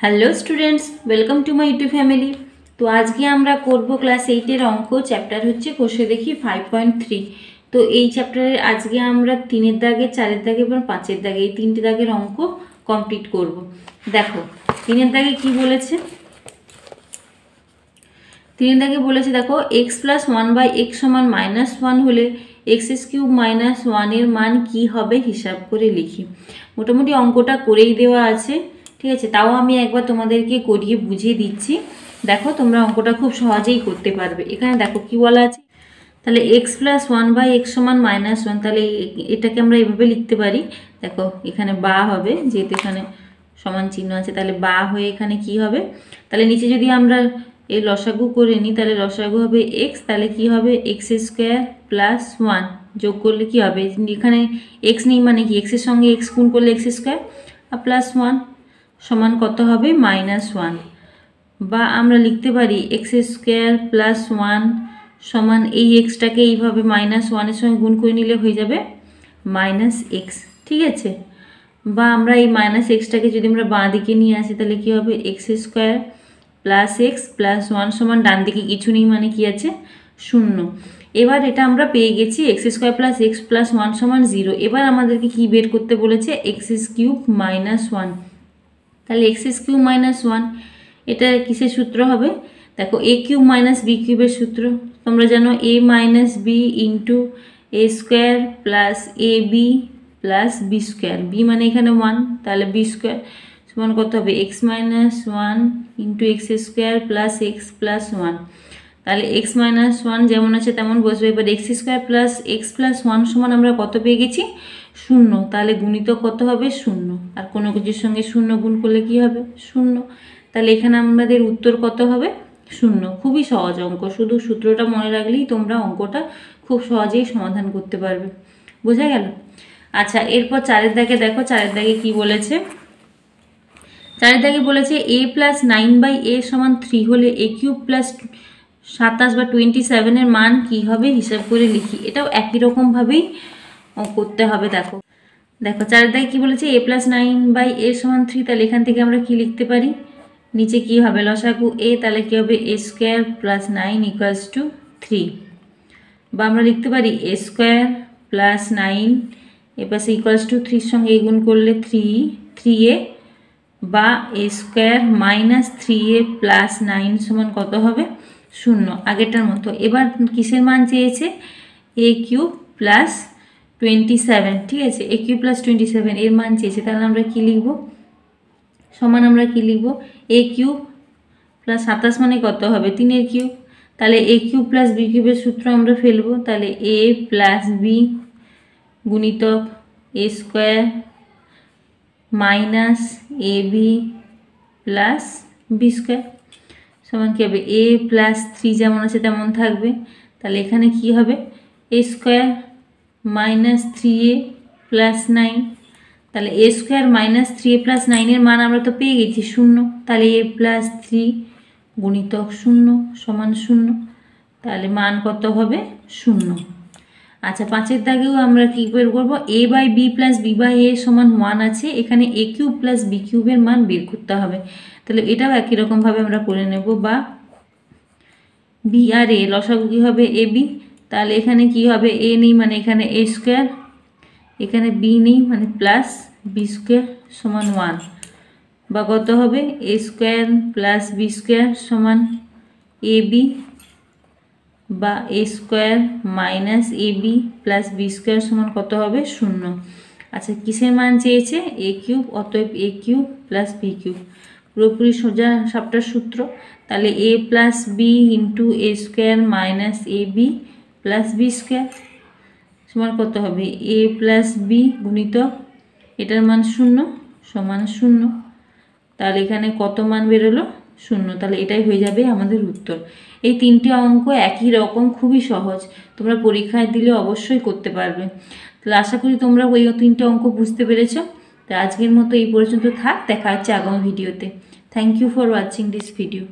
Hello students, welcome to my YouTube family. তো আজকে আমরা করব ক্লাস 8-এর অঙ্ক। চ্যাপ্টার হচ্ছে কোষে দেখি 5.3। তো এই চ্যাপ্টারের আজকে আমরা 3-এর দাগে, 4-এর দাগে এবং 5-এর দাগে এই 3টে দাগের অঙ্ক কমপ্লিট করব। দেখো 3-এর দাগে কি বলেছে। 3-এর দাগে বলেছে দেখো x + 1/x = -1 হলে x³ - 1 এর মান কি হবে হিসাব করে লিখি। মোটামুটি অঙ্কটা করেই দেওয়া আছে, ঠিক আছে। তাও আমি একবার তোমাদেরকে করিয়ে বুঝিয়ে দিচ্ছি, দেখো তোমরা অঙ্কটা খুব সহজেই করতে পারবে। এখানে দেখো কি বলা আছে, তাহলে x + 1/x = -1, তাহলে এটাকে আমরা এভাবে লিখতে পারি। দেখো এখানে বা হবে, যেহেতু এখানে সমান চিহ্ন আছে, তাহলে বা হয়ে এখানে কি হবে, তাহলে নিচে যদি আমরা এই লসাগু করে নিই তাহলে লসাগু হবে x, তাহলে কি হবে x² + 1 যোগ করলে কি হবে, এখানে x নেই মানে কি x এর সঙ্গে x গুণ করলে x² আর +1 সমান কত হবে -1। বা আমরা লিখতে পারি x² + 1 সমান এই এক্সটাকে এইভাবে -1 এর সঙ্গে গুণ করে নিলে হয়ে যাবে -x, ঠিক আছে। বা আমরা এই -xটাকে যদি আমরা বাঁ দিকে নিয়ে আসি তাহলে কি হবে x² + x + 1 সমান ডান দিকে কিছু নেই মানে কি আছে 0। এবার এটা আমরা পেয়ে গেছি x² + x + 1 সমান 0। এবার আমাদেরকে কি বের করতে বলেছে x³ - 1। তাহলে x³ - 1 এটা কিসের সূত্র হবে, দেখো a³ - b³ এর সূত্র। তোমরা জানো a - b * a² + ab + b²। b মানে এখানে 1, তাহলে b² সমান কত হবে x - 1 * x² + x + 1। তাহলে x - 1 যেমন আছে তেমন বসবে। এবার x² + x + 1 সমান আমরা কত পেয়ে গেছি 0। তাহলে গুণিতক কত হবে 0, আর কোনো কিছুর সঙ্গে 0 গুণ করলে কি হবে 0। তাহলে এখানে আমাদের উত্তর কত হবে 0। খুবই সহজ অঙ্ক, শুধু সূত্রটা মনে রাখলেই তোমরা অঙ্কটা খুব সহজেই সমাধান করতে পারবে। বোঝা গেল? আচ্ছা, এরপর 4-এর দাগে দেখো 4-এর দাগে কি বলেছে। 4-এর দাগে বলেছে a + 9/a = 3 হলে a³ + 27 বা 27 এর মান কি হবে হিসাব করে লিখি। এটাও একই রকম ভাবেই করতে হবে। দেখো 4-এর দাগে কি বলেছে a + 9/a = 3, তাহলে এখান থেকে আমরা কি লিখতে পারি, নিচে কি হবে লসাগু a, তাহলে কি হবে a² + 9 = 3। বা আমরা লিখতে পারি a² + 9 এপাশে = 3 সঙ্গে গুণ করলে 3a, বা a² - 3a + 9 সমান কত হবে 0, আগেরটার মতো। এবার কিসের মান চেয়েছে a³ + 27, ঠিক আছে। a³ + 27 এর মান চেয়েছে, তাহলে আমরা কি লিখব, সমান আমরা কি লিখব a³ + 27 মানে কত হবে 3-এর কিউব। তাহলে a³ + b³ এর সূত্র আমরা ফেলবো, তাহলে a + b গুণিতক a² - ab + b² সমান কি হবে a + 3 যেমন আছে তেমন থাকবে। তাহলে এখানে কি হবে a² - 3a + 9, তাহলে a² - 3a + 9 এর মান আমরা তো পেয়ে গেছি 0। তাহলে a + 3 গুণিতক 0 সমান 0, তাহলে মান কত হবে 0। আচ্ছা, 5-এর দাগেও আমরা কি বের করবো a/b + b/a সমান 1 আছে, এখানে a³ + b³ এর মান বের করতে হবে। তাহলে এটাও একই রকম ভাবে আমরা করে নেব। বা b আর a লসাগু কি হবে ab, তাহলে এখানে কি হবে a নেই মানে এখানে a², এখানে b নেই মানে +b² সমান 1। বা কত হবে a² + b² সমান ab, বা a² - ab + b² সমান কত হবে 0। আচ্ছা, কিসের মান চেয়েছে a³, অতএব a³ + b³ পুরোপুরি সোজা সাপটার সূত্র। তাহলে a + b * a² - ab + b² সমান কত হবে a + b গুণিতক এটার মান 0 সমান 0। তাহলে এখানে কত মান বেরোলো 0, তাহলে এটাই হয়ে যাবে আমাদের উত্তর। এই 3টে অঙ্ক একই রকম, খুবই সহজ, তোমরা পরীক্ষায় দিলে অবশ্যই করতে পারবে। তাহলে আশা করি তোমরা ওই 3টে অঙ্ক বুঝতে পেরেছো। তো আজকের মতো এই পর্যন্ত থাক, দেখা হচ্ছে আগামী ভিডিওতে। Thank you for watching this video.